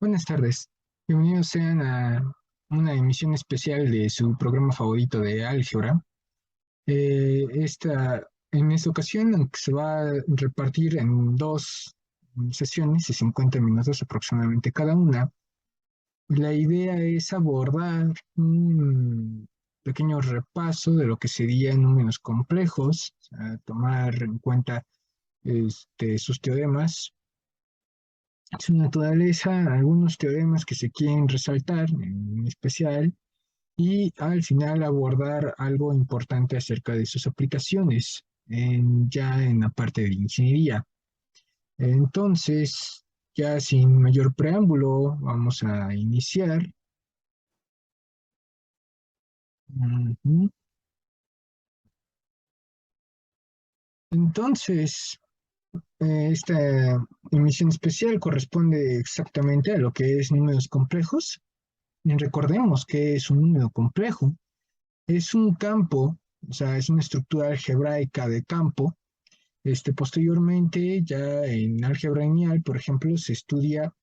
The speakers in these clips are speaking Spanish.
Buenas tardes, bienvenidos sean a una emisión especial de su programa favorito de álgebra. En esta ocasión, aunque se va a repartir en dos sesiones de 50 minutos aproximadamente cada una, la idea es abordar un pequeño repaso de lo que serían números complejos, o sea, tomar en cuenta sus teoremas, su naturaleza, algunos teoremas que se quieren resaltar en especial y al final abordar algo importante acerca de sus aplicaciones ya en la parte de ingeniería. Entonces, ya sin mayor preámbulo, vamos a iniciar. Ujú. Entonces, esta emisión especial corresponde exactamente a lo que es números complejos. Y recordemos que es un número complejo. Es un campo, o sea, es una estructura algebraica de campo. Posteriormente, ya en álgebra lineal, por ejemplo, se estudia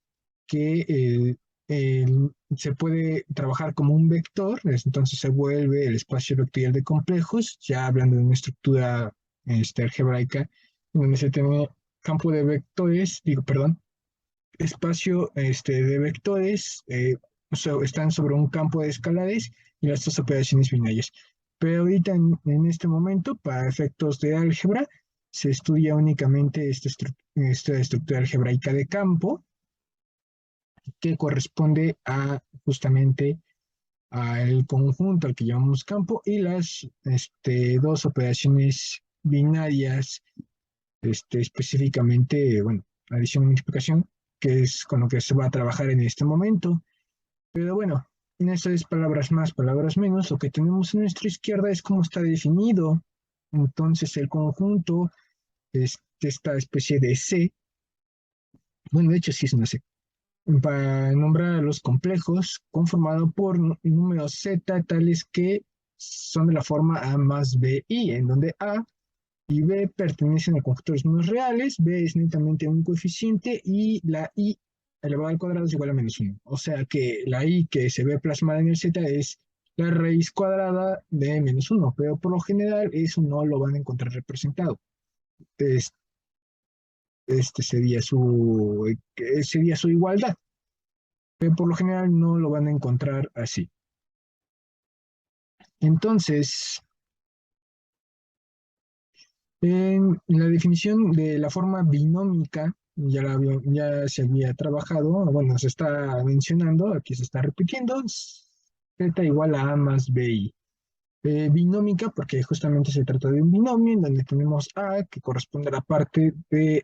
que se puede trabajar como un vector, entonces se vuelve el espacio vectorial de complejos, ya hablando de una estructura algebraica, donde se tiene campo de vectores, digo, perdón, espacio de vectores, están sobre un campo de escalares y las dos operaciones binarias. Pero ahorita en este momento, para efectos de álgebra, se estudia únicamente esta estructura algebraica de campo que corresponde a justamente al conjunto al que llamamos campo y las dos operaciones binarias, específicamente, bueno, adición y multiplicación, que es con lo que se va a trabajar en este momento. Pero bueno, en esas palabras más, palabras menos, lo que tenemos a nuestra izquierda es cómo está definido. Entonces el conjunto es esta especie de C, bueno, de hecho sí es una C, para nombrar a los complejos, conformado por números Z tales que son de la forma A más BI, en donde A y B pertenecen al conjunto de los números reales, B es netamente un coeficiente y la I elevado al cuadrado es igual a -1. O sea que la I que se ve plasmada en el Z es la raíz cuadrada de -1, pero por lo general eso no lo van a encontrar representado. Es- sería su igualdad, pero por lo general no lo van a encontrar así. Entonces, en la definición de la forma binómica, ya se había trabajado, bueno, se está mencionando, aquí se está repitiendo, z igual a A más BI. Binómica porque justamente se trata de un binomio en donde tenemos A que corresponde a la parte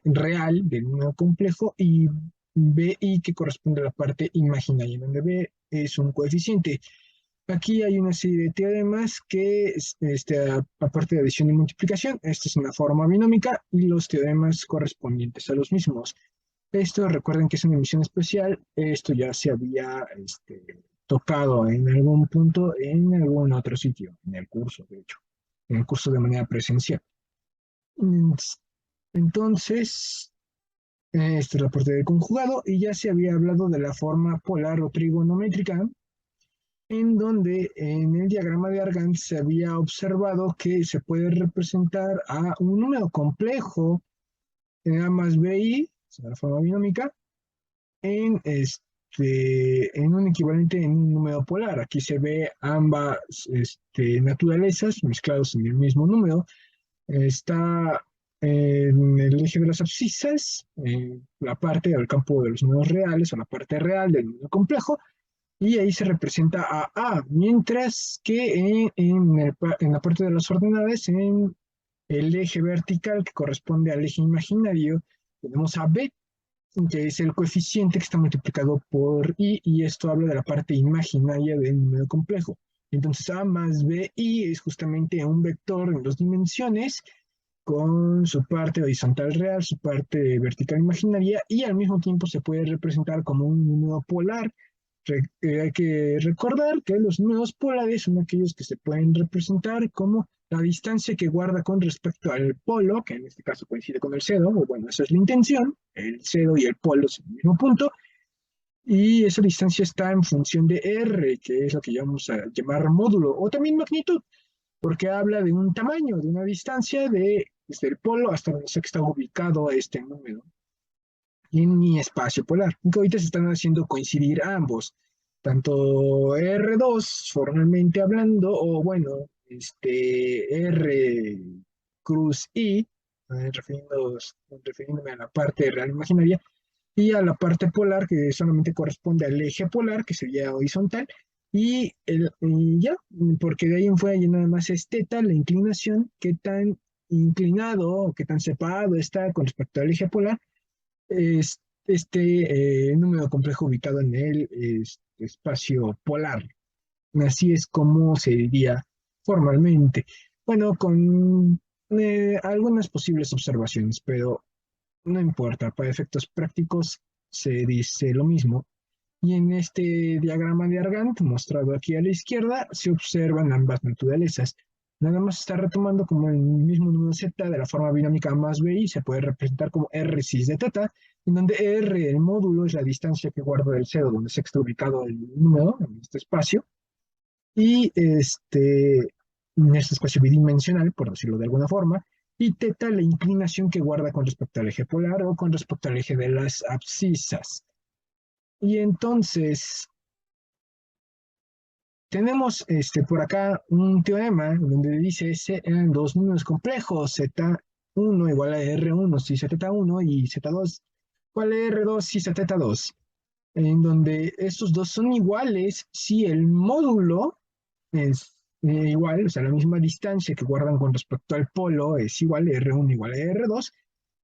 real del número complejo y BI que corresponde a la parte imaginaria, donde B es un coeficiente. Aquí hay una serie de teoremas que, aparte de adición y multiplicación, esta es una forma binómica y los teoremas correspondientes a los mismos. Esto, recuerden que es una emisión especial, esto ya se había tocado en algún punto en algún otro sitio, en el curso, de hecho, en el curso de manera presencial. Mm, Entonces, esta es la parte del conjugado y ya se había hablado de la forma polar o trigonométrica en donde en el diagrama de Argand se había observado que se puede representar a un número complejo en A más BI, o sea, la forma binómica, en un equivalente en un número polar. Aquí se ve ambas naturalezas mezclados en el mismo número. Está en el eje de las abscisas, la parte del campo de los números reales o la parte real del número complejo, y ahí se representa a A, mientras que en la parte de las ordenadas, en el eje vertical que corresponde al eje imaginario, tenemos a B, que es el coeficiente que está multiplicado por I, y esto habla de la parte imaginaria del número complejo. Entonces A más BI es justamente un vector en dos dimensiones con su parte horizontal real, su parte vertical imaginaria, y al mismo tiempo se puede representar como un número polar. Hay que recordar que los números polares son aquellos que se pueden representar como la distancia que guarda con respecto al polo, que en este caso coincide con el cero, o bueno, esa es la intención, el cero y el polo son el mismo punto, Y esa distancia está en función de R, que es lo que llamamos a llamar módulo, o también magnitud, porque habla de un tamaño, de una distancia desde el polo hasta donde sé que está ubicado este número en mi espacio polar. Que ahorita se están haciendo coincidir ambos, tanto R2 formalmente hablando, o bueno, R cruz I, refiriéndome a la parte real imaginaria, y a la parte polar, que solamente corresponde al eje polar, que sería horizontal, y ya, porque de ahí en fuera ya nada más es teta, la inclinación, qué tan inclinado o qué tan separado está con respecto al eje polar, es número complejo ubicado en el espacio polar. Así es como se diría formalmente. Bueno, con algunas posibles observaciones, pero no importa, para efectos prácticos se dice lo mismo. Y en este diagrama de Argand, mostrado aquí a la izquierda, se observan ambas naturalezas. Nada más está retomando como el mismo número z de la forma binómica A más b y se puede representar como r cis de teta, en donde r, el módulo, es la distancia que guarda del cero, donde se está ubicado el número en este espacio, y en este espacio bidimensional, por decirlo de alguna forma, y teta, la inclinación que guarda con respecto al eje polar o con respecto al eje de las abscisas. Y entonces tenemos por acá un teorema donde dice se eran dos números complejos, z1 igual a r1 si z1 y z2 igual a r2 si z2, en donde estos dos son iguales si el módulo es igual, o sea, la misma distancia que guardan con respecto al polo es igual, R1 igual a R2,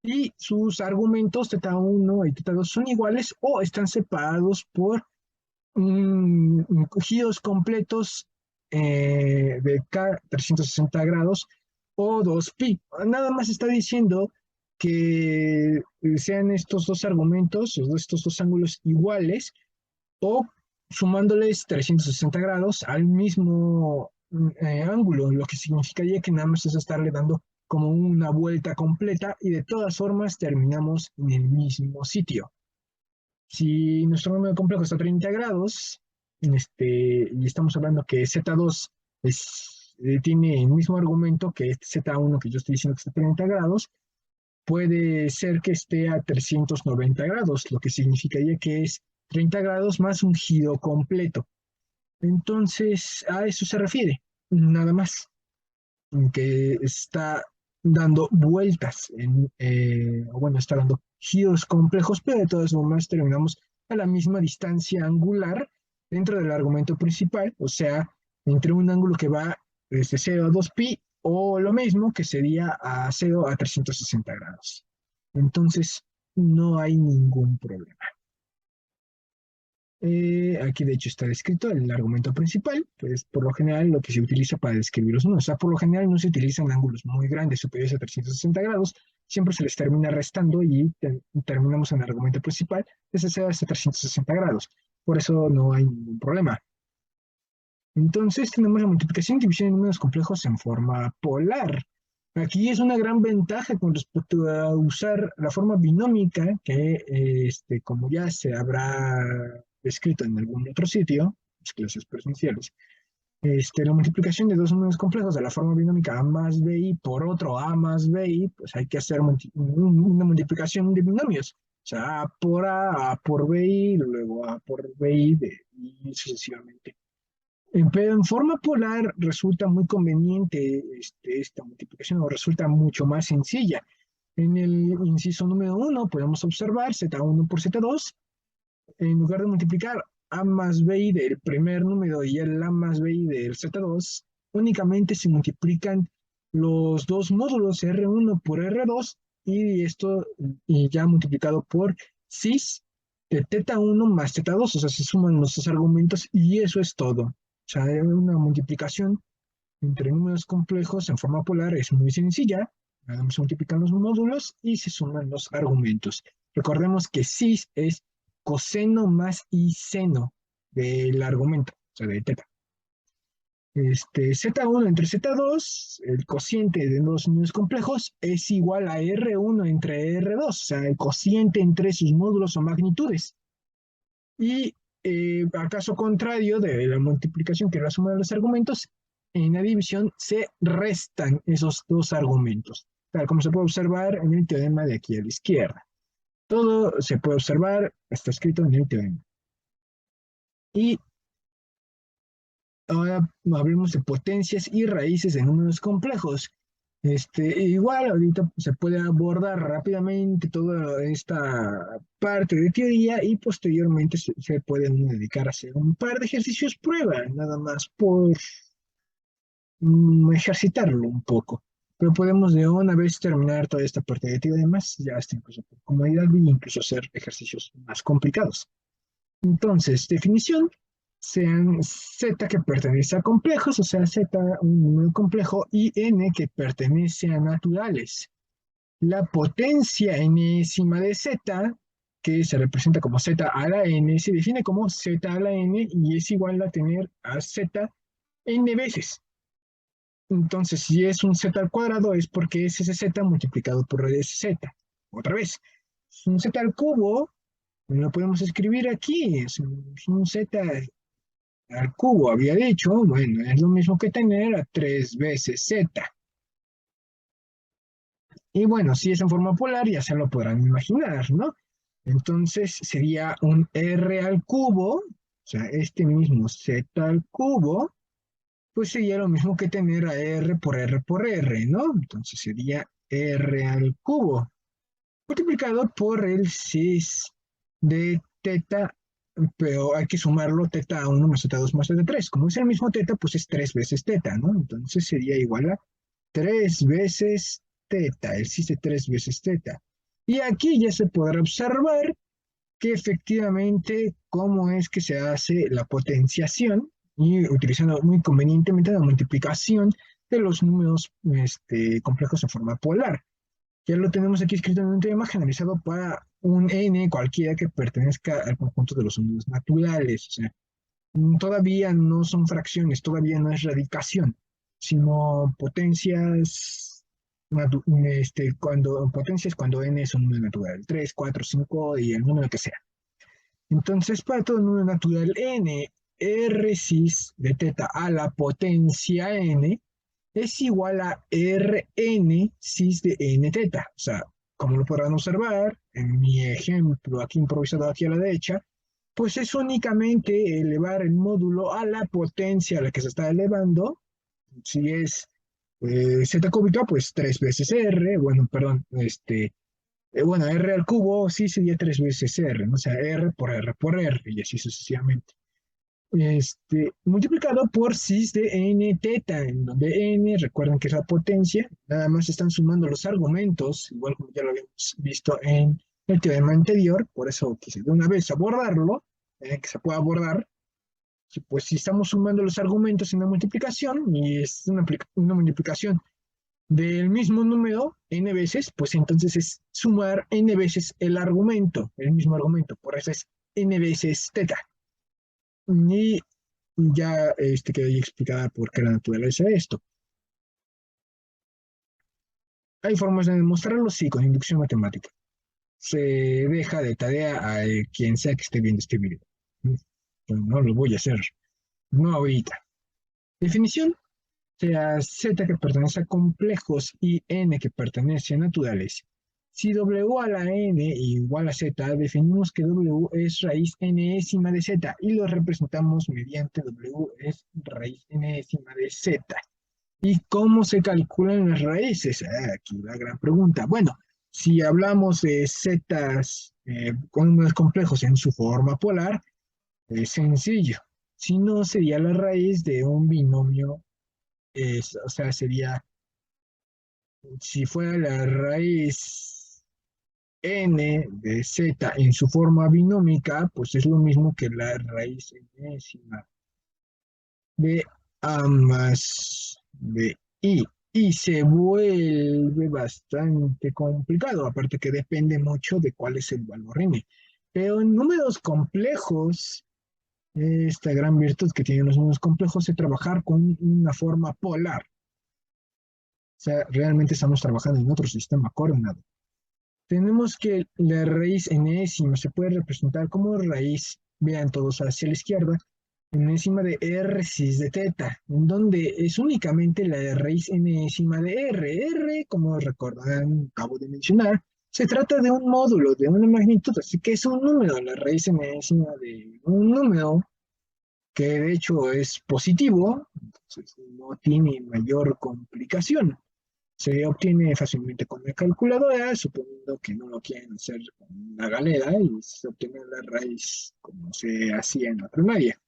y sus argumentos θ1 y θ2 son iguales o están separados por giros completos de K 360 grados o 2pi. Nada más está diciendo que sean estos dos argumentos, o estos dos ángulos iguales, o sumándoles 360 grados al mismo ángulo, lo que significaría que nada más es estarle dando como una vuelta completa y de todas formas terminamos en el mismo sitio. Si nuestro número complejo está a 30 grados, y estamos hablando que Z2 tiene el mismo argumento que este Z1 que yo estoy diciendo que está a 30 grados, puede ser que esté a 390 grados, lo que significaría que es 30 grados más un giro completo. Entonces, a eso se refiere, nada más, que está dando vueltas, o bueno, está dando giros complejos, pero de todas formas terminamos a la misma distancia angular dentro del argumento principal, o sea, entre un ángulo que va desde 0 a 2pi, o lo mismo que sería a 0 a 360 grados. Entonces, no hay ningún problema. Aquí de hecho está descrito el argumento principal, pues por lo general lo que se utiliza para describir los números, o sea, por lo general no se utilizan ángulos muy grandes, superiores a 360 grados, siempre se les termina restando y terminamos en el argumento principal, ese sea hasta 360 grados, por eso no hay ningún problema. Entonces tenemos la multiplicación y división de números complejos en forma polar. Aquí es una gran ventaja con respecto a usar la forma binómica, que como ya se habrá descrito en algún otro sitio, las clases presenciales. La multiplicación de dos números complejos de la forma binómica a más bi por otro a más bi, pues hay que hacer una multiplicación de binomios. O sea, a por bi, luego a por bi, y sucesivamente. Pero en forma polar resulta muy conveniente esta multiplicación, o resulta mucho más sencilla. En el inciso número 1 podemos observar z1 por z2. En lugar de multiplicar a más bi del primer número y el a más bi del z2, únicamente se multiplican los dos módulos r1 por r2 y esto y ya multiplicado por cis de θ1 más θ2, o sea, se suman los dos argumentos y eso es todo. O sea, una multiplicación entre números complejos en forma polar es muy sencilla. Nada más se multiplican los módulos y se suman los argumentos. Recordemos que cis es coseno más y seno del argumento, o sea, de teta. Z1 entre Z2, el cociente de los números complejos, es igual a R1 entre R2, o sea, el cociente entre sus módulos o magnitudes. Y a caso contrario de la multiplicación, que es la suma de los argumentos, en la división se restan esos dos argumentos, tal como se puede observar en el teorema de aquí a la izquierda. Todo se puede observar, está escrito en el teorema. Y ahora hablemos de potencias y raíces en números complejos. Igual ahorita se puede abordar rápidamente toda esta parte de teoría y posteriormente se puede uno dedicar a hacer un par de ejercicios prueba, nada más por ejercitarlo un poco. Pero podemos de una vez terminar toda esta parte de teoría, además ya hasta incluso por comodidad e incluso hacer ejercicios más complicados. Entonces, definición, sean Z que pertenece a complejos, o sea, Z un número complejo, y N que pertenece a naturales. La potencia enésima de Z, que se representa como Z a la N, se define como Z a la N y es igual a tener a Z N veces. Entonces, si es un Z al cuadrado, es porque es ese Z multiplicado por ese Z. Otra vez, un Z al cubo lo podemos escribir aquí, es un Z al cubo, había dicho, bueno, es lo mismo que tener a 3 veces Z. Y bueno, si es en forma polar, ya se lo podrán imaginar, ¿no? Entonces sería un R al cubo, o sea, este mismo Z al cubo, pues sería lo mismo que tener a R por R, ¿no? Entonces sería R al cubo, multiplicado por el cis de teta, pero hay que sumarlo teta 1 más teta 2 más teta 3. Como es el mismo teta, pues es 3 veces teta, ¿no? Entonces sería igual a 3 veces teta, el cis de 3 veces teta. Y aquí ya se podrá observar que efectivamente cómo es que se hace la potenciación y utilizando muy convenientemente la multiplicación de los números complejos en forma polar. Ya lo tenemos aquí escrito en un tema generalizado para un n cualquiera que pertenezca al conjunto de los números naturales. O sea, todavía no son fracciones, todavía no es radicación, sino cuando n es un número natural, 3, 4, 5 y el número que sea. Entonces, para todo número natural n, r cis de teta a la potencia n es igual a Rn cis de n teta. O sea, como lo podrán observar en mi ejemplo aquí improvisado aquí a la derecha, pues es únicamente elevar el módulo a la potencia a la que se está elevando. Si es z cúbica, pues 3 veces r, bueno, perdón, bueno, r al cubo sí sería 3 veces r, ¿no? O sea, r por r, y así sucesivamente multiplicado por cis de n teta, en donde n, recuerden que es la potencia, nada más están sumando los argumentos, igual como ya lo habíamos visto en el teorema anterior, por eso quise de una vez abordarlo, que se pueda abordar, pues si estamos sumando los argumentos en la multiplicación, y es una multiplicación del mismo número n veces, pues entonces es sumar n veces el argumento, el mismo argumento, por eso es n veces teta. Y ya quedó ahí explicada por qué la naturaleza de esto. Hay formas de demostrarlo, sí, con inducción matemática. Se deja de tarea a quien sea que esté viendo este video. Pero no lo voy a hacer, no ahorita. Definición, sea Z que pertenece a complejos y N que pertenece a naturales. Si W a la N igual a Z, definimos que W es raíz enésima de Z y lo representamos mediante W es raíz enésima de Z. ¿Y cómo se calculan las raíces? Aquí la gran pregunta. Bueno, si hablamos de zetas con números complejos en su forma polar, es sencillo. Si no, sería la raíz de un binomio, o sea, sería, si fuera la raíz n de z en su forma binómica, pues es lo mismo que la raíz enésima de ambas de i. Y se vuelve bastante complicado, aparte que depende mucho de cuál es el valor n. Pero en números complejos, esta gran virtud que tienen los números complejos es trabajar con una forma polar. O sea, realmente estamos trabajando en otro sistema coordinado. Tenemos que la raíz enésima se puede representar como raíz vean todos hacia la izquierda, enésima de R6 de teta, en donde es únicamente la raíz enésima de R. R, como recordarán, acabo de mencionar, se trata de un módulo, de una magnitud, así que es un número, la raíz enésima de un número que de hecho es positivo, entonces no tiene mayor complicación. Se obtiene fácilmente con la calculadora, suponiendo que no lo quieren hacer con una galera y se obtiene la raíz como se hacía en la primaria.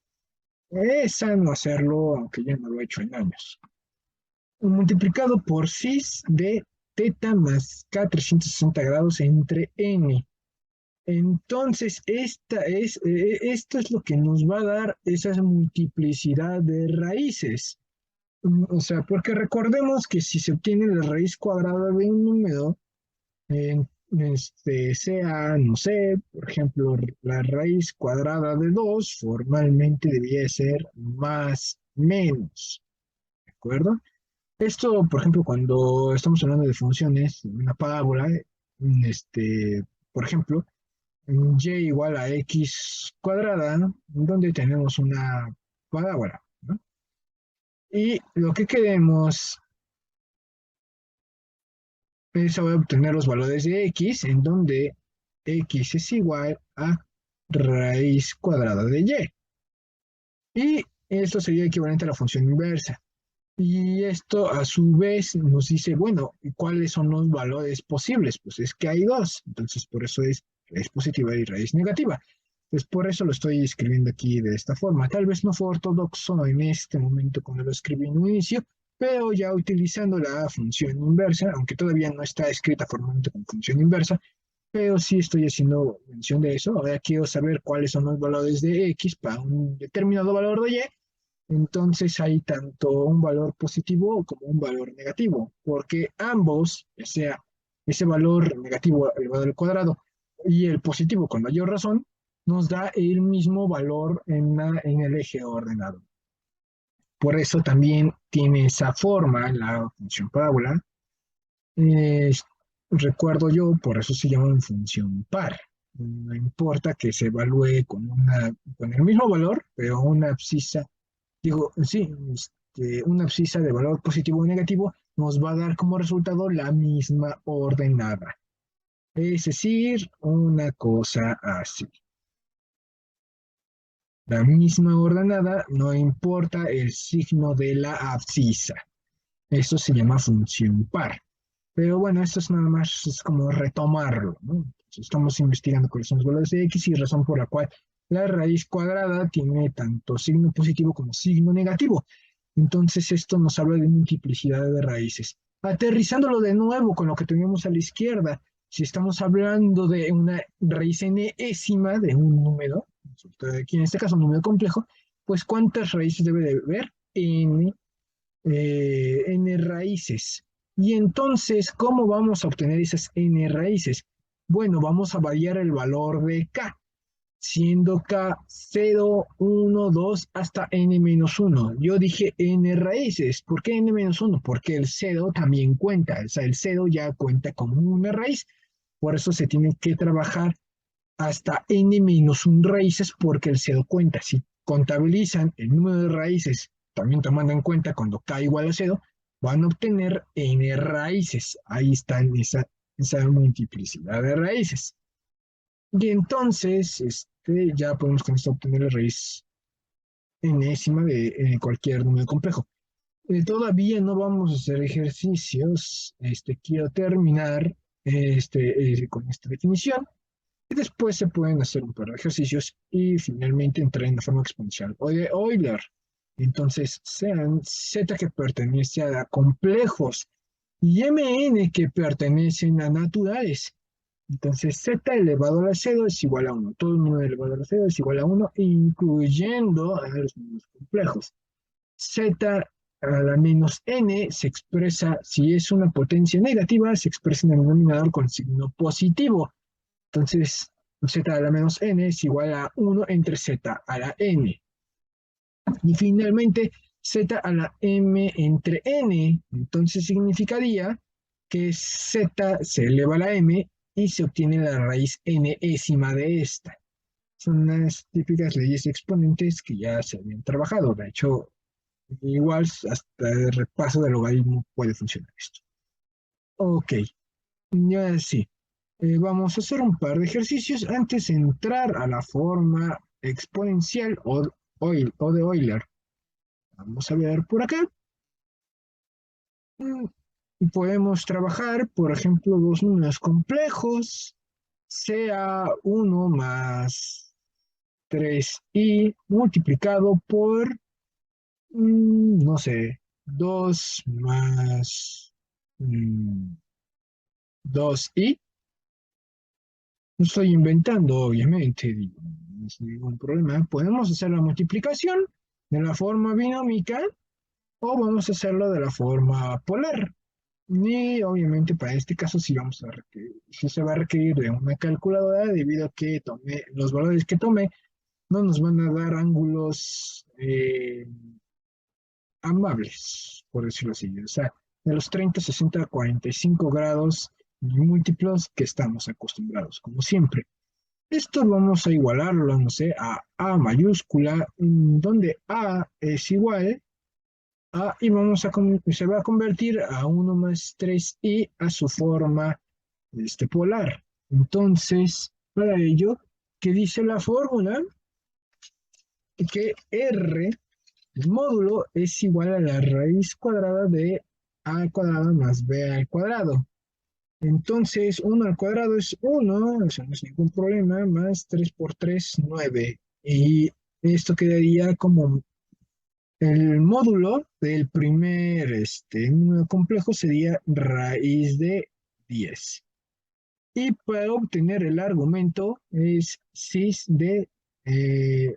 Es sano hacerlo, aunque ya no lo he hecho en años. Multiplicado por cis de teta más k 360 grados entre n. Entonces, esto es lo que nos va a dar esa multiplicidad de raíces. O sea, porque recordemos que si se obtiene la raíz cuadrada de un número, sea, no sé, por ejemplo, la raíz cuadrada de 2 formalmente debía ser más menos, ¿de acuerdo? Esto, por ejemplo, cuando estamos hablando de funciones, una parábola, por ejemplo, y igual a x cuadrada, donde tenemos una parábola, ¿no? Y lo que queremos es obtener los valores de x, en donde x es igual a raíz cuadrada de y. Y esto sería equivalente a la función inversa. Y esto a su vez nos dice, bueno, ¿cuáles son los valores posibles? Pues es que hay dos, entonces por eso es raíz positiva y raíz negativa. Pues por eso lo estoy escribiendo aquí de esta forma. Tal vez no fue ortodoxo en este momento cuando lo escribí en un inicio, pero ya utilizando la función inversa, aunque todavía no está escrita formalmente con función inversa, pero sí estoy haciendo mención de eso. Ahora quiero saber cuáles son los valores de x para un determinado valor de y. Entonces hay tanto un valor positivo como un valor negativo, porque ambos, ya sea ese valor negativo elevado al cuadrado y el positivo con mayor razón, nos da el mismo valor en el eje ordenado. Por eso también tiene esa forma la función parábola. Eh, recuerdo yo, por eso se llama función par. No importa que se evalúe con el mismo valor, pero una abscisa. Digo, sí, una abscisa de valor positivo o negativo nos va a dar como resultado la misma ordenada. Es decir, una cosa así. La misma ordenada, no importa el signo de la abscisa. Eso se llama función par. Pero bueno, esto es nada más, es como retomarlo, ¿no? Entonces, estamos investigando cuáles son los valores de x y razón por la cual la raíz cuadrada tiene tanto signo positivo como signo negativo. Entonces esto nos habla de multiplicidad de raíces. Aterrizándolo de nuevo con lo que tenemos a la izquierda, si estamos hablando de una raíz enésima de un número, aquí en este caso un número complejo, pues ¿cuántas raíces debe de haber? N raíces. Y entonces, ¿cómo vamos a obtener esas n raíces? Bueno, vamos a variar el valor de k, siendo k 0, 1, 2 hasta n-1. Yo dije n raíces. ¿Por qué n-1? Porque el 0 también cuenta. O sea, el 0 ya cuenta como una raíz. Por eso se tiene que trabajar hasta n-1 raíces porque el 0 cuenta. Si contabilizan el número de raíces, también tomando en cuenta cuando k igual a 0, van a obtener n raíces. Ahí está esa multiplicidad de raíces. Y entonces, ya podemos con esto obtener la raíz enésima de cualquier número complejo. Todavía no vamos a hacer ejercicios. Quiero terminar con esta definición. Y después se pueden hacer un par de ejercicios y finalmente entrar en la forma exponencial o de Euler. Entonces, sean Z que pertenece a complejos y Mn que pertenecen a naturales. Entonces, Z elevado a la 0 es igual a 1. Todo el número elevado a la 0 es igual a 1, incluyendo a los números complejos. Z a la menos n se expresa, si es una potencia negativa, se expresa en el denominador con signo positivo. Entonces, z a la menos n es igual a 1 entre z a la n. Y finalmente, z a la m entre n. Entonces significaría que z se eleva a la m y se obtiene la raíz nésima de esta. Son las típicas leyes exponentes que ya se habían trabajado. De hecho, igual hasta el repaso del logaritmo puede funcionar esto. Ok, ya sí. Vamos a hacer un par de ejercicios antes de entrar a la forma exponencial o de Euler. Vamos a ver por acá. Mm, Podemos trabajar, por ejemplo, los números complejos, sea uno más 3i multiplicado por, no sé, 2 más 2i. No estoy inventando, obviamente, digo, no es ningún problema. Podemos hacer la multiplicación de la forma binómica o vamos a hacerlo de la forma polar. Y obviamente para este caso sí se va a requerir de una calculadora debido a que los valores que tome no nos van a dar ángulos amables, por decirlo así. O sea, de los 30, 60, 45 grados múltiplos que estamos acostumbrados, como siempre. Esto vamos a igualarlo, no sé, a mayúscula, donde a es igual y se va a convertir a uno más 3i a su forma polar. Entonces, para ello, ¿qué dice la fórmula? Que r, el módulo, es igual a la raíz cuadrada de a al cuadrado más b al cuadrado. Entonces, 1 al cuadrado es 1, eso no es ningún problema, más 3 por 3, 9. Y esto quedaría como el módulo del primer número complejo sería raíz de 10. Y para obtener el argumento es cis de eh,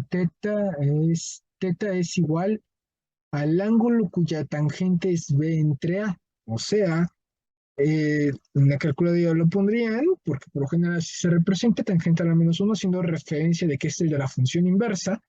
teta es igual al ángulo cuya tangente es b entre a. O sea, en la calculadora lo pondrían, porque por lo general así se representa tangente a la menos 1, haciendo referencia de que es el de la función inversa.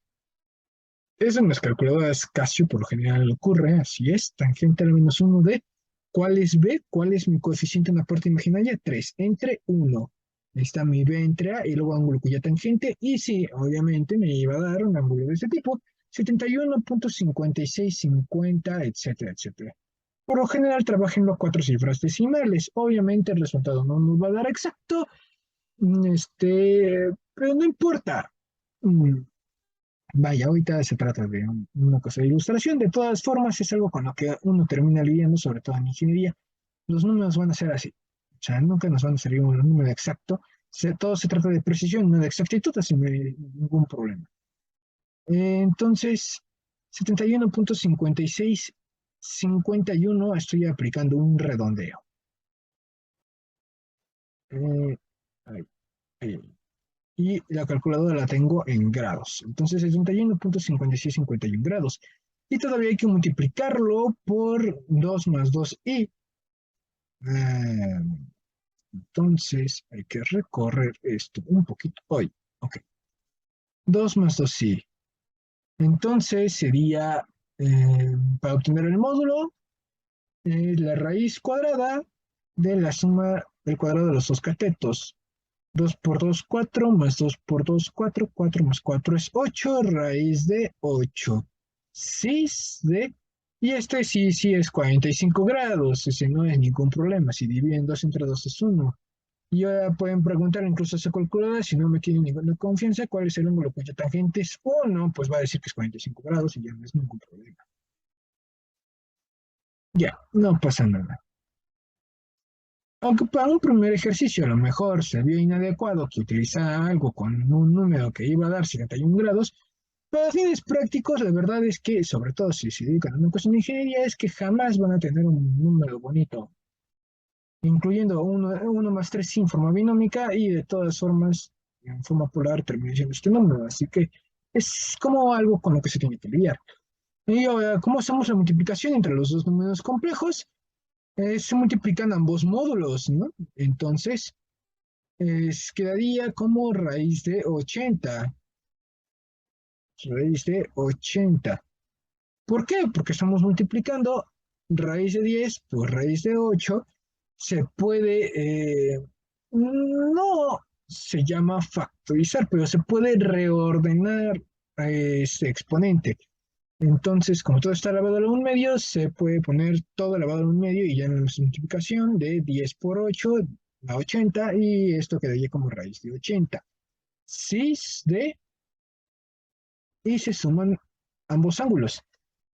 Eso en las calculadoras Casio por lo general ocurre, así es, tangente a la menos 1 de ¿cuál es b? ¿Cuál es mi coeficiente en la parte imaginaria? 3 entre 1. Ahí está mi b entre a y luego ángulo cuya tangente. Y sí, obviamente me iba a dar un ángulo de este tipo, 71.5650, etcétera, etcétera. Por lo general trabajen a 4 cifras decimales. Obviamente el resultado no nos va a dar exacto, pero no importa. Mm, Vaya, ahorita se trata de una cosa de ilustración. De todas formas, es algo con lo que uno termina lidiando, sobre todo en ingeniería. Los números van a ser así. O sea, nunca nos van a salir un número exacto. Todo se trata de precisión, no de exactitud, sin ningún problema. Entonces, 71.5651, estoy aplicando un redondeo. Eh, ahí, ahí. Y la calculadora la tengo en grados. Entonces, 71.5651 grados. Y todavía hay que multiplicarlo por 2 más 2i. Ah, entonces, hay que recorrer esto un poquito hoy. Ok, 2 más 2i. Entonces, sería, para obtener el módulo, la raíz cuadrada de la suma del cuadrado de los dos catetos. 2 por 2, 4, más 2 por 2, 4, 4 más 4 es 8, raíz de 8. Cis de... Y sí es 45 grados, ese no es ningún problema, si dividen 2 entre 2 es 1. Y ahora pueden preguntar incluso a esa calculadora, si no me tienen ninguna confianza, cuál es el ángulo cuya tangente es 1, pues va a decir que es 45 grados y ya no es ningún problema. Ya, no pasa nada. Aunque para un primer ejercicio a lo mejor se vio inadecuado que utilizara algo con un número que iba a dar 71 grados, para fines prácticos la verdad es que, sobre todo si se dedican a una cuestión de ingeniería, es que jamás van a tener un número bonito, incluyendo uno más 3 sin forma binómica y de todas formas en forma polar termina siendo este número, así que es como algo con lo que se tiene que lidiar. Y ahora, ¿cómo hacemos la multiplicación entre los dos números complejos? Se multiplican ambos módulos, ¿no? Entonces, quedaría como raíz de 80. Raíz de 80. ¿Por qué? Porque estamos multiplicando raíz de 10 por raíz de 8. Se puede, no, se llama factorizar, pero se puede reordenar ese exponente. Entonces, como todo está elevado a un medio, se puede poner todo elevado a un medio y ya en la multiplicación de 10 por 8 a 80 y esto quedaría como raíz de 80. 6 de y se suman ambos ángulos.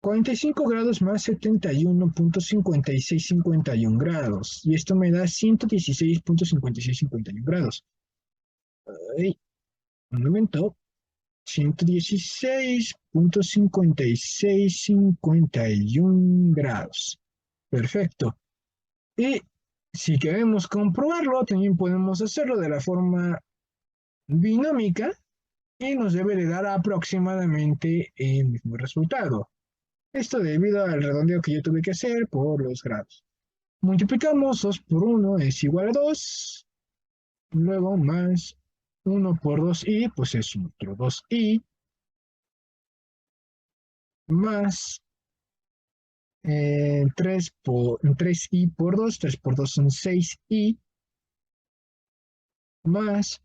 45 grados más 71.5651 grados. Y esto me da 116.5651 grados. Ay, un momento. 116.5651 grados. Perfecto. Y si queremos comprobarlo, también podemos hacerlo de la forma binómica y nos debe de dar aproximadamente el mismo resultado. Esto debido al redondeo que yo tuve que hacer por los grados. Multiplicamos 2 por 1 es igual a 2, luego más 1 por 2i, pues es otro 2i, más 3i por 2, 3 por 2 son 6i, más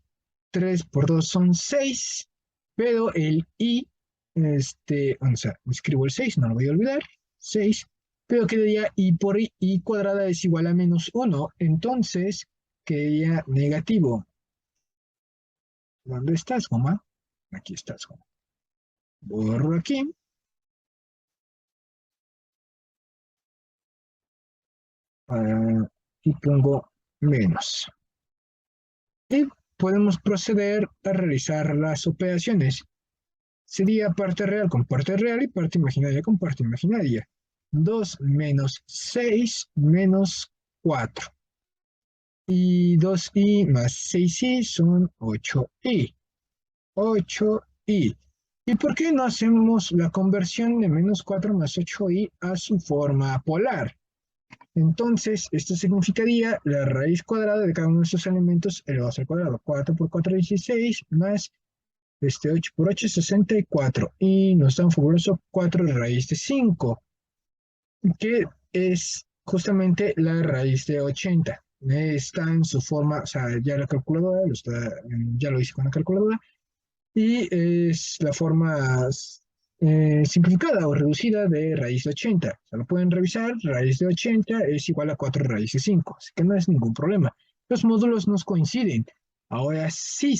3 por 2 son 6, pero el i, o sea, escribo el 6, no lo voy a olvidar, 6, pero quedaría i por i cuadrada es igual a menos 1, entonces quedaría negativo. ¿Dónde estás, goma? Aquí estás, goma. Borro aquí. Y pongo menos. Y podemos proceder a realizar las operaciones. Sería parte real con parte real y parte imaginaria con parte imaginaria. 2 menos 6 menos 4. Y 2i más 6i son 8i. 8i. ¿Y por qué no hacemos la conversión de menos 4 más 8i a su forma polar? Entonces, esto significaría la raíz cuadrada de cada uno de estos elementos elevado al cuadrado. 4 por 4 es 16, más 8 por 8 es 64. Y nos da un fabuloso 4 raíz de 5, que es justamente la raíz de 80. Está en su forma, o sea, ya la calculadora, ya lo hice con la calculadora, y es la forma simplificada o reducida de raíz de 80. O sea, lo pueden revisar, raíz de 80 es igual a 4 raíz de 5, así que no es ningún problema. Los módulos nos coinciden. Ahora sí,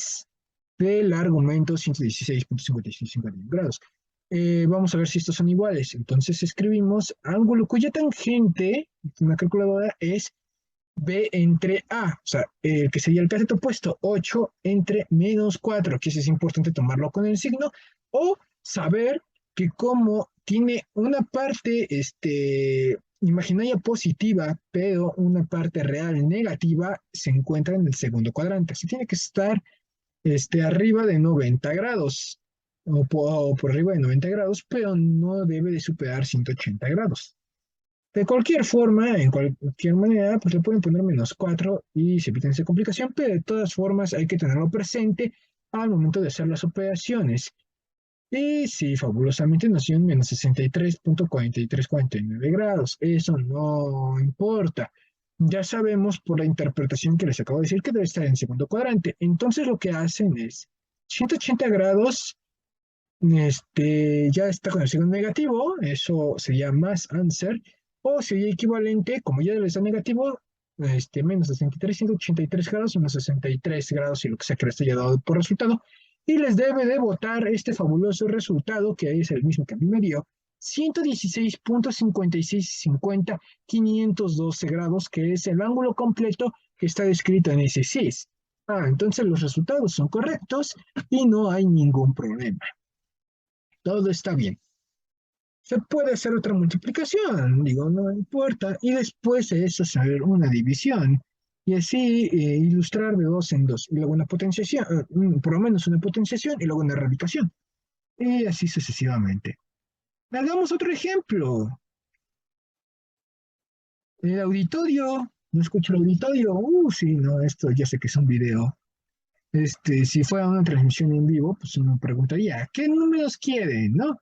del argumento 116.5651 grados. Vamos a ver si estos son iguales. Entonces escribimos ángulo cuya tangente, una calculadora, es B entre A, o sea, que sería el cateto opuesto, 8 entre menos 4, que eso es importante tomarlo con el signo, o saber que como tiene una parte imaginaria positiva, pero una parte real negativa, se encuentra en el segundo cuadrante. Así tiene que estar arriba de 90 grados, o por arriba de 90 grados, pero no debe de superar 180 grados. De cualquier forma, en cualquier manera, pues le pueden poner menos 4 y se evitan esa complicación, pero de todas formas hay que tenerlo presente al momento de hacer las operaciones. Y sí, fabulosamente nos dio un menos 63.4349 grados. Eso no importa. Ya sabemos por la interpretación que les acabo de decir que debe estar en segundo cuadrante. Entonces lo que hacen es 180 grados, ya está con el signo negativo, eso sería más answer, o sería equivalente, como ya les da negativo, menos 63, 183 grados, menos 63 grados y lo que sea que les haya dado por resultado, y les debe de botar este fabuloso resultado, que es el mismo que a mí me dio, 116.5650, 512 grados, que es el ángulo completo que está descrito en ese CIS. Entonces los resultados son correctos y no hay ningún problema. Todo está bien. Se puede hacer otra multiplicación, digo, no importa, y después de eso hacer una división, y así ilustrar de dos en dos, y luego una potenciación, por lo menos una potenciación, y luego una erradicación, y así sucesivamente. Hagamos otro ejemplo. El auditorio, no escucho el auditorio, sí, no, esto ya sé que es un video. Si fuera una transmisión en vivo, pues uno preguntaría, ¿qué números quieren, no?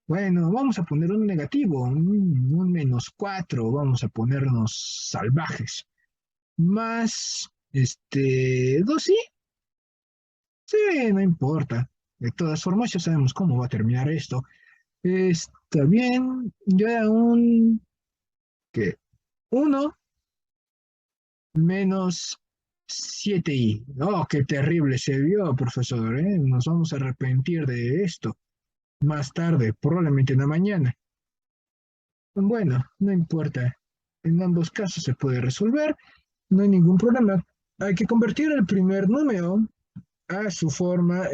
Bueno, vamos a poner un negativo, un menos 4, vamos a ponernos salvajes. Más, 2i, Sí, no importa. De todas formas, ya sabemos cómo va a terminar esto. Está bien, ya un, ¿qué? 1 menos 7i. Oh, qué terrible se vio, profesor, ¿eh? Nos vamos a arrepentir de esto más tarde, probablemente en la mañana. Bueno, no importa. En ambos casos se puede resolver, no hay ningún problema. Hay que convertir el primer número a su forma,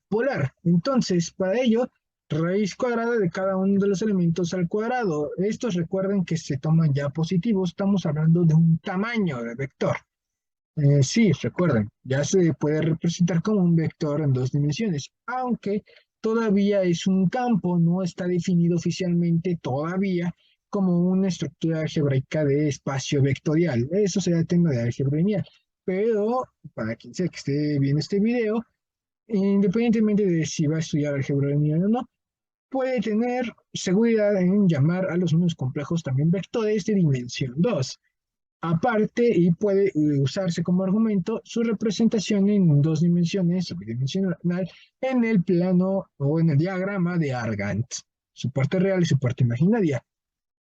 polar. Entonces, para ello, raíz cuadrada de cada uno de los elementos al cuadrado. Estos recuerden que se toman ya positivos, estamos hablando de un tamaño de vector. Sí, recuerden, ya se puede representar como un vector en dos dimensiones, aunque todavía es un campo, no está definido oficialmente todavía como una estructura algebraica de espacio vectorial. Eso será tema de álgebra lineal. Pero para quien sea que esté viendo este video, independientemente de si va a estudiar álgebra lineal o no, puede tener seguridad en llamar a los números complejos también vectores de dimensión 2. Aparte, y puede usarse como argumento su representación en dos dimensiones, bidimensional, en el plano o en el diagrama de Argand, su parte real y su parte imaginaria.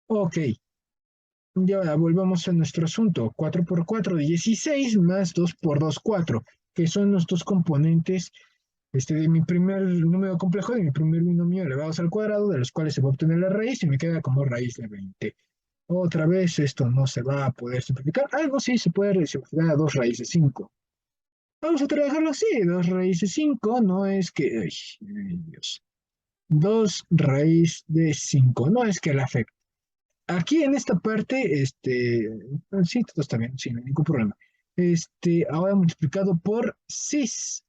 Ok, y ahora volvamos a nuestro asunto. 4 por 4, 16 más 2 por 2, 4, que son los dos componentes de mi primer número complejo, de mi primer binomio elevados al cuadrado, de los cuales se va a obtener la raíz y me queda como raíz de 20. Otra vez esto no se va a poder simplificar. Algo sí se puede simplificar a 2 raíces 5. Vamos a trabajarlo así. 2 raíces 5 no es que... Ay, Dios. 2 raíz de 5 no es que la afecte. Aquí en esta parte, sí, todo está bien, sí, no hay ningún problema. Ahora multiplicado por cis.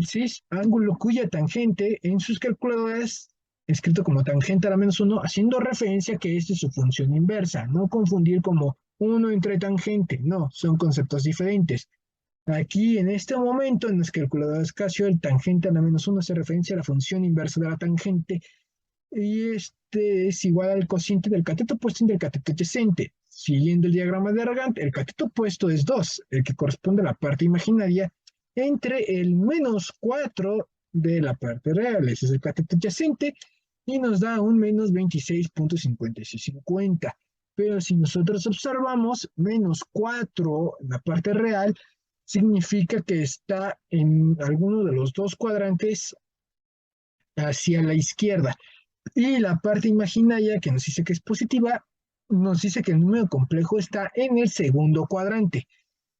Cis, ángulo cuya tangente en sus calculadoras, escrito como tangente a la menos uno, haciendo referencia que esta es su función inversa. No confundir como uno entre tangente, no, son conceptos diferentes. Aquí, en este momento, en las calculadoras Casio, el tangente a la menos uno hace referencia a la función inversa de la tangente y este es igual al cociente del cateto opuesto y del cateto adyacente. Siguiendo el diagrama de Argand, el cateto opuesto es 2, el que corresponde a la parte imaginaria, entre el menos 4 de la parte real. Ese es el cateto adyacente y nos da un menos 26.5650. Pero si nosotros observamos, menos 4 en la parte real significa que está en alguno de los dos cuadrantes hacia la izquierda. Y la parte imaginaria, que nos dice que es positiva, nos dice que el número complejo está en el segundo cuadrante.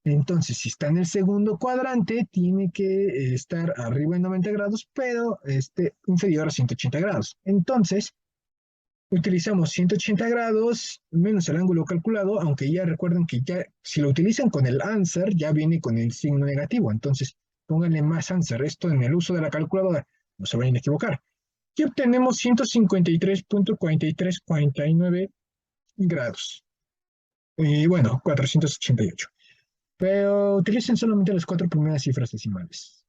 Entonces, si está en el segundo cuadrante, tiene que estar arriba en 90 grados, pero inferior a 180 grados. Entonces, utilizamos 180 grados menos el ángulo calculado, aunque ya recuerden que ya, si lo utilizan con el answer, ya viene con el signo negativo. Entonces, pónganle más answer. Esto en el uso de la calculadora, no se vayan a equivocar. Y obtenemos 153.4349 grados. Y bueno, 488. Pero utilicen solamente las cuatro primeras cifras decimales.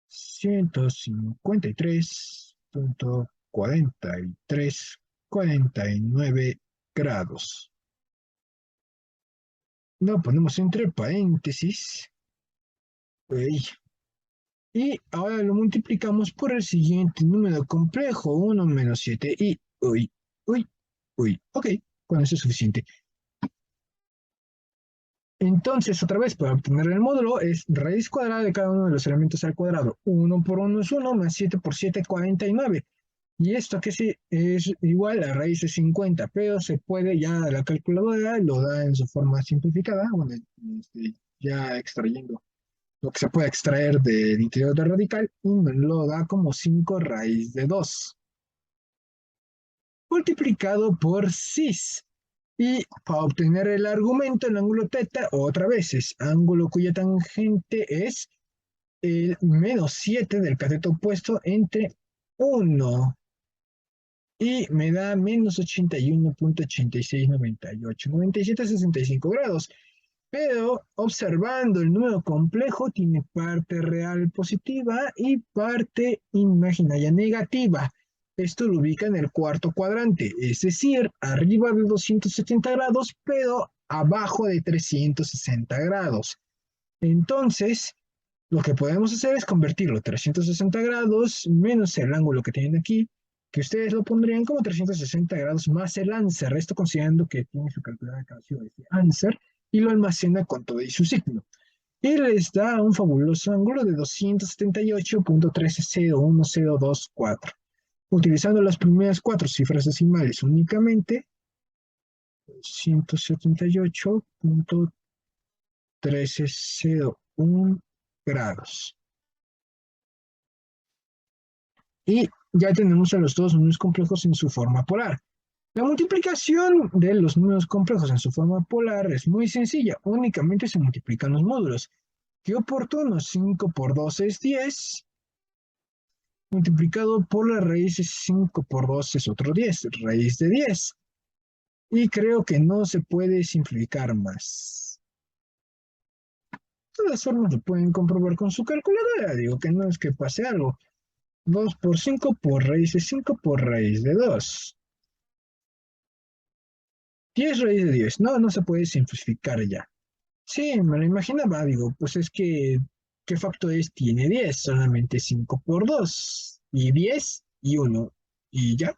153.4349 grados. Lo ponemos entre paréntesis. Y ahora lo multiplicamos por el siguiente número complejo, 1 menos 7 y... Uy, uy, uy. Ok, con eso es suficiente. Entonces, otra vez, para obtener el módulo, es raíz cuadrada de cada uno de los elementos al cuadrado. 1 por 1 es 1, más 7 por 7, 49. Y esto que sí es igual a raíz de 50, pero se puede ya la calculadora, lo da en su forma simplificada, bueno, ya extrayendo lo que se puede extraer del interior del radical, y me lo da como 5 raíz de 2, multiplicado por cis. Y para obtener el argumento, el ángulo teta, otra vez es ángulo cuya tangente es el menos 7 del cateto opuesto entre 1 y me da menos 81.8698, 97,65 grados. Pero observando el número complejo tiene parte real positiva y parte imaginaria negativa. Esto lo ubica en el cuarto cuadrante, es decir, arriba de 270 grados, pero abajo de 360 grados. Entonces, lo que podemos hacer es convertirlo 360 grados menos el ángulo que tienen aquí, que ustedes lo pondrían como 360 grados más el answer, esto considerando que tiene su calculadora de calcio de answer y lo almacena con todo y su signo. Y les da un fabuloso ángulo de 278.1301024. Utilizando las primeras cuatro cifras decimales únicamente, 178.1301 grados. Y ya tenemos a los dos números complejos en su forma polar. La multiplicación de los números complejos en su forma polar es muy sencilla, únicamente se multiplican los módulos. Qué oportuno, 5 por 2 es 10, multiplicado por la raíz de 5 por 2 es otro 10, raíz de 10. Y creo que no se puede simplificar más. De todas formas lo pueden comprobar con su calculadora, digo que no es que pase algo. 2 por 5 por raíz de 5 por raíz de 2. 10 raíz de 10. No, no se puede simplificar ya. Sí, me lo imaginaba, digo, pues es que, ¿qué factores tiene 10? Solamente 5 por 2. Y 10 y 1. Y ya.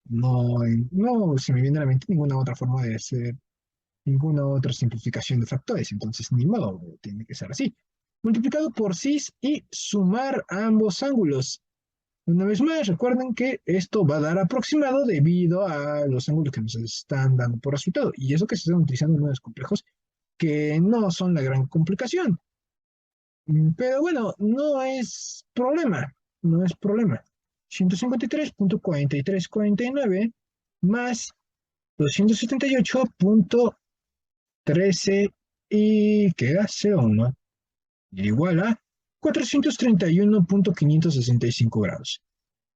No, no se me viene a la mente ninguna otra forma de hacer ninguna otra simplificación de factores. Entonces, ni modo, tiene que ser así. Multiplicado por 6 y sumar ambos ángulos. Una vez más, recuerden que esto va a dar aproximado debido a los ángulos que nos están dando por resultado. Y eso que se están utilizando números complejos que no son la gran complicación. Pero bueno, no es problema. No es problema. 153.4349 más 278.13 y queda 01 igual a 431.565 grados.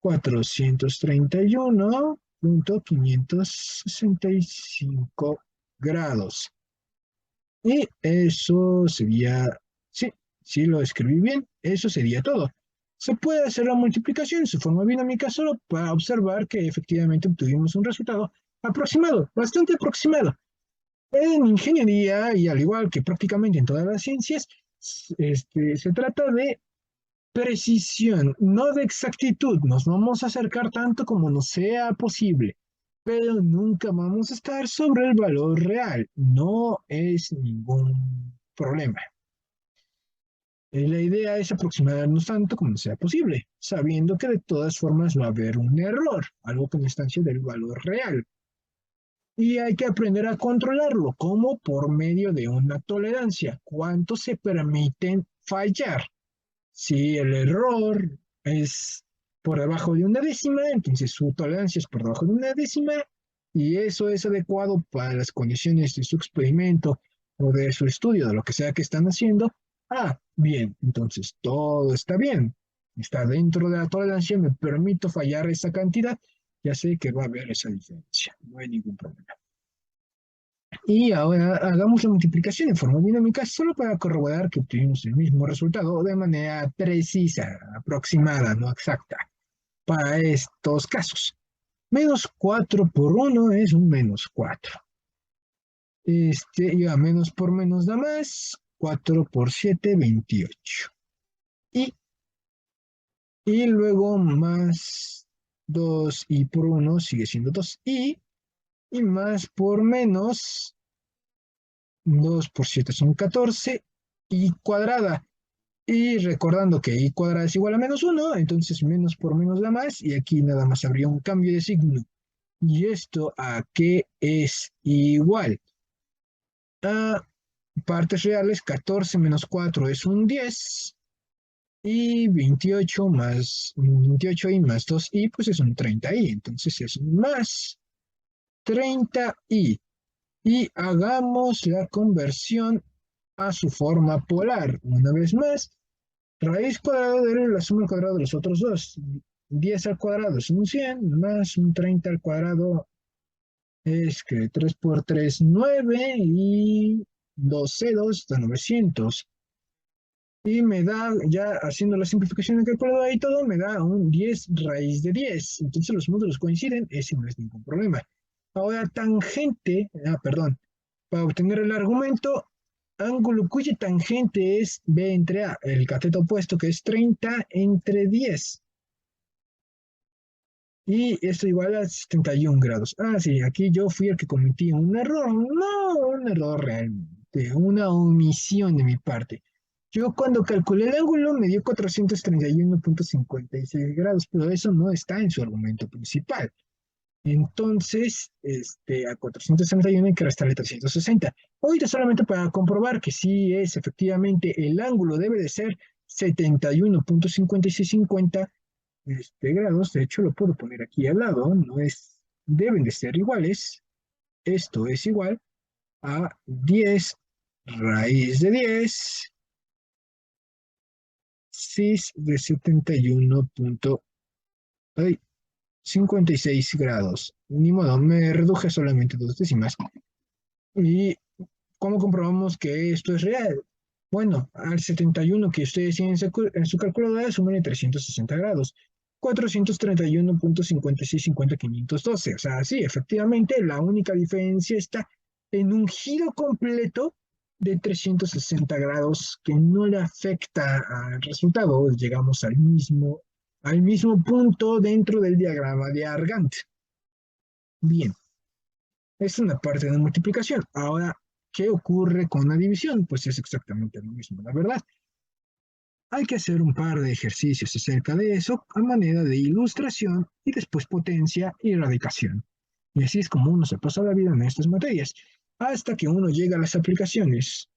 431.565 grados. Y eso sería, sí, sí lo escribí bien, eso sería todo. Se puede hacer la multiplicación en su forma binómica solo para observar que efectivamente obtuvimos un resultado aproximado, bastante aproximado. En ingeniería, y al igual que prácticamente en todas las ciencias, se trata de precisión, no de exactitud. Nos vamos a acercar tanto como nos sea posible, pero nunca vamos a estar sobre el valor real. No es ningún problema. La idea es aproximarnos tanto como sea posible, sabiendo que de todas formas va a haber un error, algo con distancia del valor real. Y hay que aprender a controlarlo, como por medio de una tolerancia. ¿Cuánto se permiten fallar? Si el error es por debajo de una décima, entonces su tolerancia es por debajo de una décima y eso es adecuado para las condiciones de su experimento o de su estudio, de lo que sea que están haciendo. Ah, bien, entonces todo está bien. Está dentro de la tolerancia, me permito fallar esa cantidad, ya sé que va a haber esa diferencia, no hay ningún problema. Y ahora hagamos la multiplicación en forma dinámica solo para corroborar que obtuvimos el mismo resultado de manera precisa, aproximada, no exacta, para estos casos. Menos 4 por 1 es un menos 4. Ya menos por menos da más, 4 por 7, 28. Y, y luego más 2 y por 1 sigue siendo 2. Y más por menos 2 por 7 son 14, y cuadrada. Y recordando que y cuadrada es igual a menos 1, entonces menos por menos da más, y aquí nada más habría un cambio de signo. ¿Y esto a qué es igual? A partes reales, 14 menos 4 es un 10, y 28 y más 2i, pues es un 30i, entonces es más 30i. Y hagamos la conversión a su forma polar. Una vez más, raíz cuadrada de la suma al cuadrado de los otros dos. 10 al cuadrado es un 100, más un 30 al cuadrado es que 3 por 3, 9, y 2 ceros da 900. Y me da, ya haciendo la simplificación de calculadora y todo, me da un 10 raíz de 10. Entonces los módulos coinciden, ese no es ningún problema. Ahora, tangente, perdón, Para obtener el argumento, ángulo cuya tangente es B entre A, el cateto opuesto que es 30 entre 10. Y esto igual a 71 grados. Ah, sí, aquí yo fui el que cometí un error. No, un error realmente, una omisión de mi parte. Yo cuando calculé el ángulo me dio 431,56 grados, pero eso no está en su argumento principal. Entonces, a 431 hay que restarle 360. Ahorita solamente para comprobar que sí es efectivamente el ángulo debe de ser 71,5650 grados. De hecho, lo puedo poner aquí al lado. No es, deben de ser iguales. Esto es igual a 10 raíz de 10 cis de 71,56 grados. Ni modo, me reduje solamente dos décimas. ¿Y cómo comprobamos que esto es real? Bueno, al 71 que ustedes tienen en su calculadora, sumen 360 grados. 431,5650,512. O sea, sí, efectivamente, la única diferencia está en un giro completo de 360 grados que no le afecta al resultado. Llegamos al mismo punto dentro del diagrama de Argand. Bien, es una parte de multiplicación. Ahora, ¿qué ocurre con la división? Pues es exactamente lo mismo, la verdad. Hay que hacer un par de ejercicios acerca de eso a manera de ilustración y después potencia y radicación. Y así es como uno se pasa la vida en estas materias, hasta que uno llega a las aplicaciones.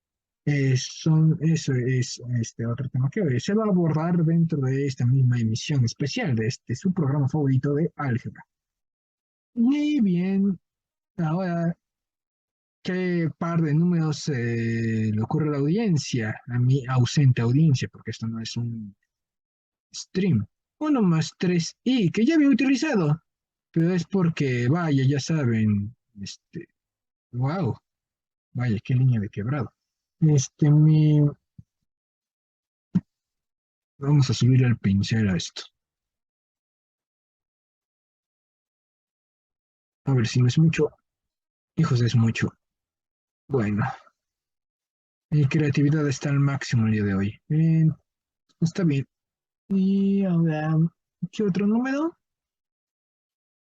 Eso es otro tema que hoy se va a abordar dentro de esta misma emisión especial de su programa favorito de álgebra. Y bien, ahora, ¿qué par de números le ocurre a la audiencia? A mi ausente audiencia, porque esto no es un stream. 1 más 3i, que ya había utilizado, pero es porque, vaya, ya saben, wow, vaya, qué línea de quebrado. Este, mi, vamos a subir el pincel a esto. A ver si no es mucho. Hijos, es mucho. Bueno, mi creatividad está al máximo el día de hoy. Está bien. Y ahora, ¿qué otro número?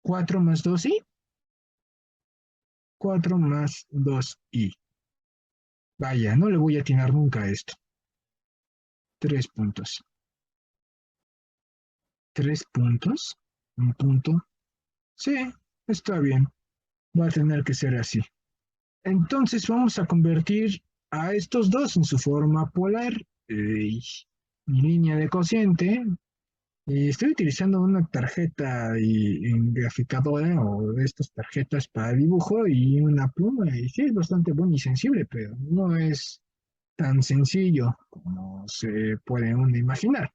4 más 2i. 4 más 2i. Vaya, no le voy a atinar nunca a esto. 3 puntos. 3 puntos. Un punto. Sí, está bien. Va a tener que ser así. Entonces vamos a convertir a estos dos en su forma polar. Mi línea de cociente. Y estoy utilizando una tarjeta en graficadora o de estas tarjetas para dibujo y una pluma. Y sí, es bastante bueno y sensible, pero no es tan sencillo como se puede uno imaginar.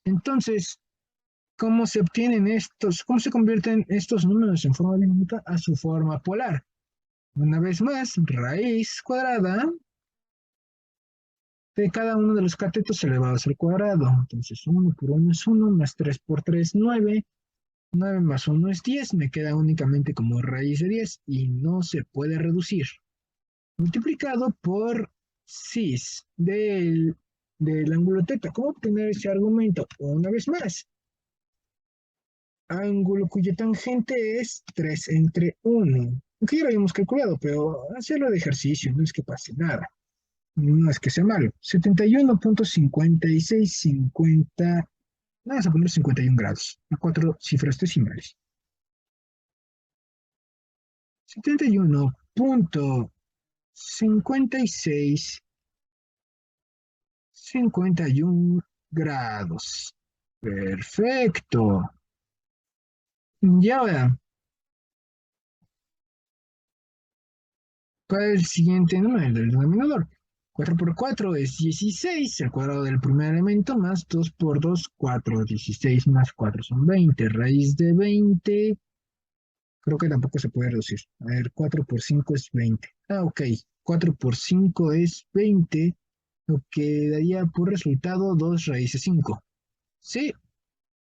Entonces, cómo se convierten estos números en forma dinámica a su forma polar? Una vez más, raíz cuadrada de cada uno de los catetos elevados al cuadrado. Entonces, 1 por 1 es 1, más 3 por 3, 9. 9 más 1 es 10, me queda únicamente como raíz de 10 y no se puede reducir. Multiplicado por cis del ángulo teta. ¿Cómo obtener ese argumento? Una vez más, ángulo cuya tangente es 3 entre 1. Aunque ya lo habíamos calculado, pero hacerlo de ejercicio, no es que pase nada. No es que sea malo. 71,5650. Vamos a poner 51 grados. A 4 cifras decimales. 71,5651 grados. Perfecto. Y ahora, ¿cuál es el siguiente número del denominador? 4 por 4 es 16, el cuadrado del primer elemento, más 2 por 2, 4. 16 más 4 son 20. Raíz de 20, creo que tampoco se puede reducir. A ver, 4 por 5 es 20. Ah, ok. 4 por 5 es 20, lo que daría por resultado 2 raíz de 5. Sí,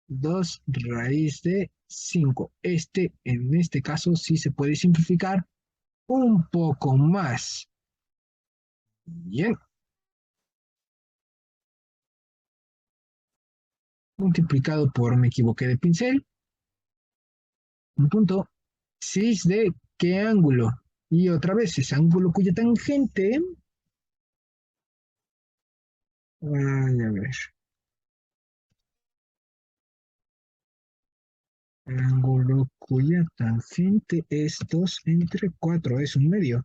2 raíz de 5. En este caso, sí se puede simplificar un poco más. Bien, multiplicado por, me equivoqué de pincel, un punto. 6 de qué ángulo. Y otra vez, ese ángulo cuya tangente. Ay, a ver. Ángulo cuya tangente es 2 entre 4 es un medio.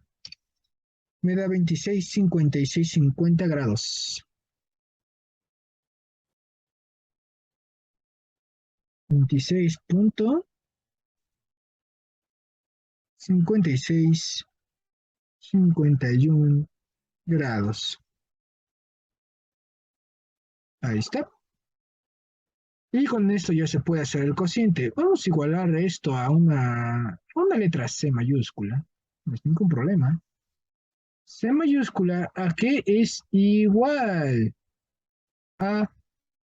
Me da 26, 56, 50 grados. 26.56, 51 grados. Ahí está. Y con esto ya se puede hacer el cociente. Vamos a igualar esto a una letra C mayúscula. No es ningún problema. C mayúscula, ¿a qué es igual? A,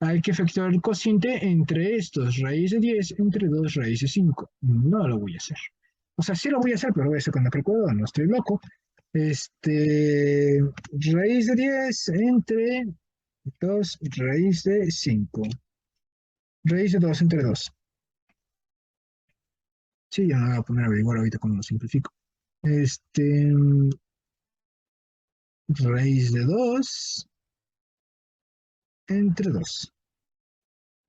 hay que efectuar el cociente entre estos, raíz de 10 entre 2 raíz de 5. No lo voy a hacer. O sea, sí lo voy a hacer, pero lo voy a hacer con la calculadora, no estoy loco. Este, raíz de 10 entre 2 raíz de 5. Raíz de 2 entre 2. Sí, ya me voy a poner a averiguar ahorita cómo lo simplifico. Este, raíz de 2 entre 2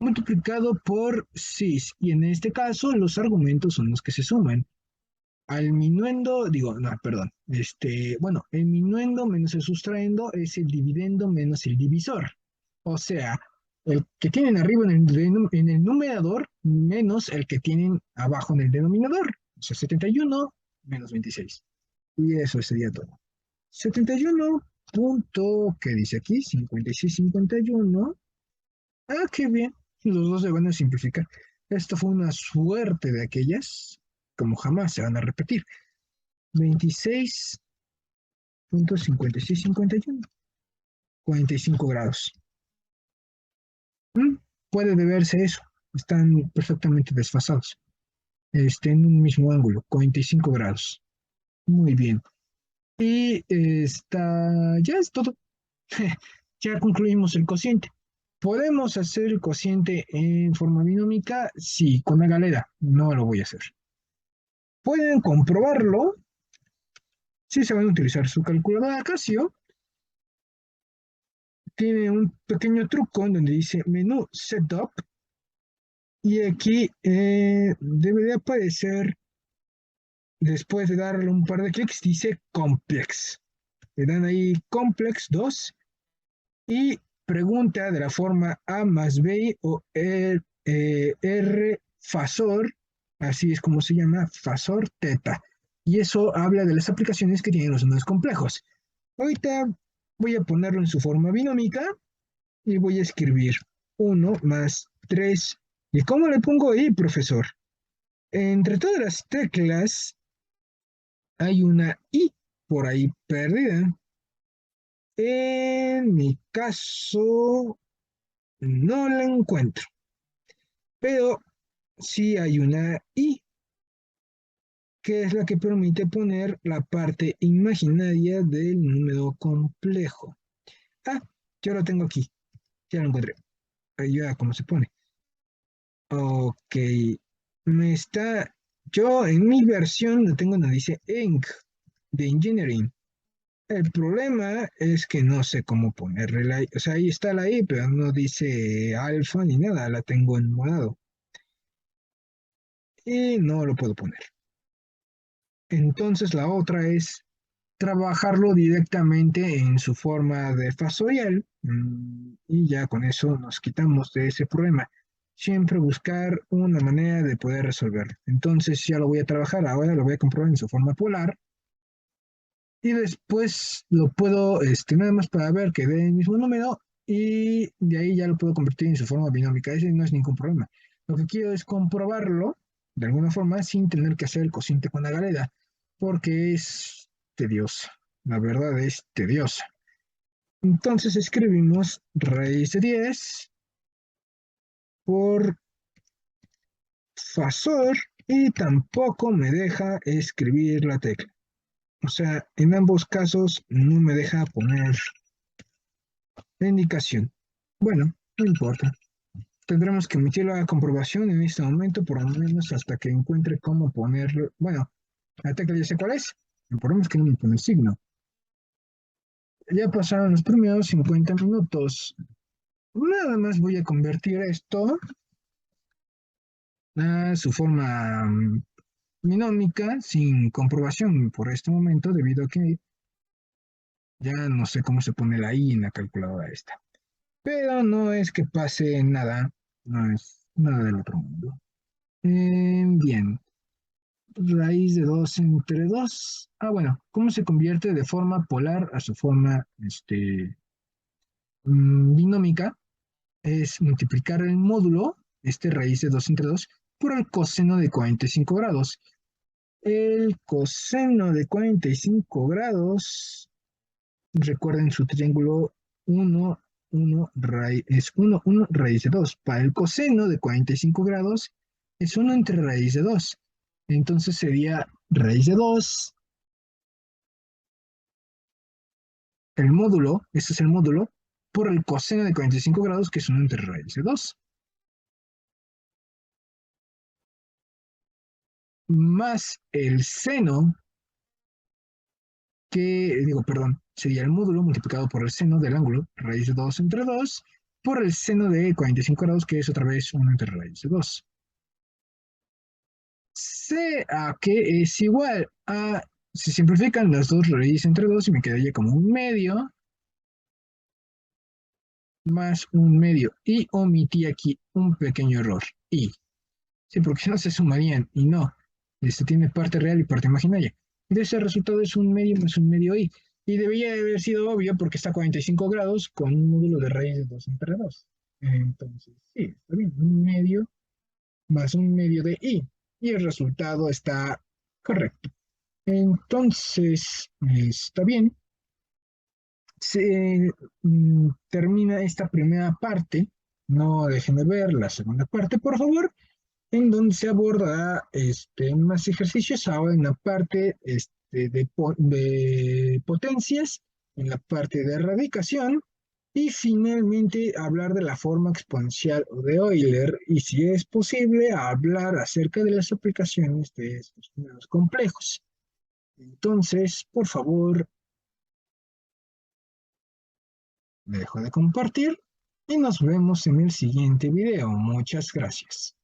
multiplicado por 6. Y en este caso, los argumentos son los que se suman. Al minuendo, digo, no, perdón. Bueno, el minuendo menos el sustraendo es el dividendo menos el divisor. O sea, el que tienen arriba en el numerador menos el que tienen abajo en el denominador. O sea, 71 menos 26. Y eso sería todo. 71 punto, ¿qué dice aquí? 56, 51. Ah, qué bien. Los dos se van a simplificar. Esto fue una suerte de aquellas, como jamás se van a repetir. 26.5651. 45 grados. Mm, Puede deberse a eso. Están perfectamente desfasados. En un mismo ángulo, 45 grados. Muy bien. Y ya es todo. Ya concluimos el cociente. ¿Podemos hacer el cociente en forma binómica? Sí, con la galera. No lo voy a hacer. Pueden comprobarlo si se van a utilizar su calculadora Casio. Tiene un pequeño truco en donde dice menú setup y aquí debe de aparecer, después de darle un par de clics, dice complex. Le dan ahí complex 2 y pregunta de la forma A más B o R fasor, así es como se llama, fasor teta. Y eso habla de las aplicaciones que tienen los números complejos. Ahorita voy a ponerlo en su forma binómica y voy a escribir 1 más 3. ¿Y cómo le pongo ahí, profesor? Entre todas las teclas hay una I por ahí perdida. En mi caso, no la encuentro, pero sí hay una I, que es la que permite poner la parte imaginaria del número complejo. Ah, yo lo tengo aquí, ya lo encontré. Ahí ya cómo se pone. Ok, yo en mi versión lo tengo donde dice Eng de Engineering. El problema es que no sé cómo ponerle la I. O sea, ahí está la I, pero no dice alfa ni nada, la tengo en morado. Y no lo puedo poner. Entonces la otra es trabajarlo directamente en su forma de fasorial y ya con eso nos quitamos de ese problema. Siempre buscar una manera de poder resolverlo. Entonces ya lo voy a trabajar, ahora lo voy a comprobar en su forma polar y después lo puedo, nada más para ver que dé el mismo número y de ahí ya lo puedo convertir en su forma binómica. Ese no es ningún problema. Lo que quiero es comprobarlo de alguna forma sin tener que hacer el cociente con la galera, porque es tedioso. La verdad es tediosa. Entonces escribimos raíz de 10 por fasor y tampoco me deja escribir la tecla. O sea, en ambos casos no me deja poner la indicación. Bueno, no importa. Tendremos que emitir la comprobación en este momento, por lo menos hasta que encuentre cómo ponerlo. Bueno, la tecla ya sé cuál es. El problema es que no me pone el signo. Ya pasaron los primeros 50 minutos. Nada más voy a convertir esto a su forma binómica sin comprobación por este momento, debido a que ya no sé cómo se pone la I en la calculadora esta. Pero no es que pase nada, no es nada del otro mundo. Bien, raíz de 2 entre 2. Ah, bueno, ¿cómo se convierte de forma polar a su forma binómica? Es multiplicar el módulo, raíz de 2 entre 2, por el coseno de 45 grados. El coseno de 45 grados, recuerden su triángulo 1, 1, es 1, 1, raíz de 2. Para el coseno de 45 grados es 1 entre raíz de 2. Entonces sería raíz de 2, el módulo, este es el módulo, por el coseno de 45 grados, que es 1 entre raíz de 2. Más el seno perdón, sería el módulo multiplicado por el seno del ángulo, raíz de 2 entre 2, por el seno de 45 grados, que es otra vez 1 entre raíz de 2. C a que es igual a, se simplifican las dos raíces entre 2 y me quedaría como un medio más un medio. Y omití aquí un pequeño error. Y, sí, porque si no se sumarían y no. Tiene parte real y parte imaginaria. Entonces el resultado es un medio más un medio i. Y debería de haber sido obvio porque está a 45 grados con un módulo de raíz de 2 entre 2. Entonces, sí, está bien. Un medio más un medio de i. Y el resultado está correcto. Entonces, está bien. Se termina esta primera parte. No dejen de ver la segunda parte, por favor, en donde se aborda más ejercicios ahora en la parte de potencias, en la parte de radicación y finalmente hablar de la forma exponencial o de Euler y si es posible hablar acerca de las aplicaciones de estos números complejos. Entonces, por favor, dejo de compartir y nos vemos en el siguiente video. Muchas gracias.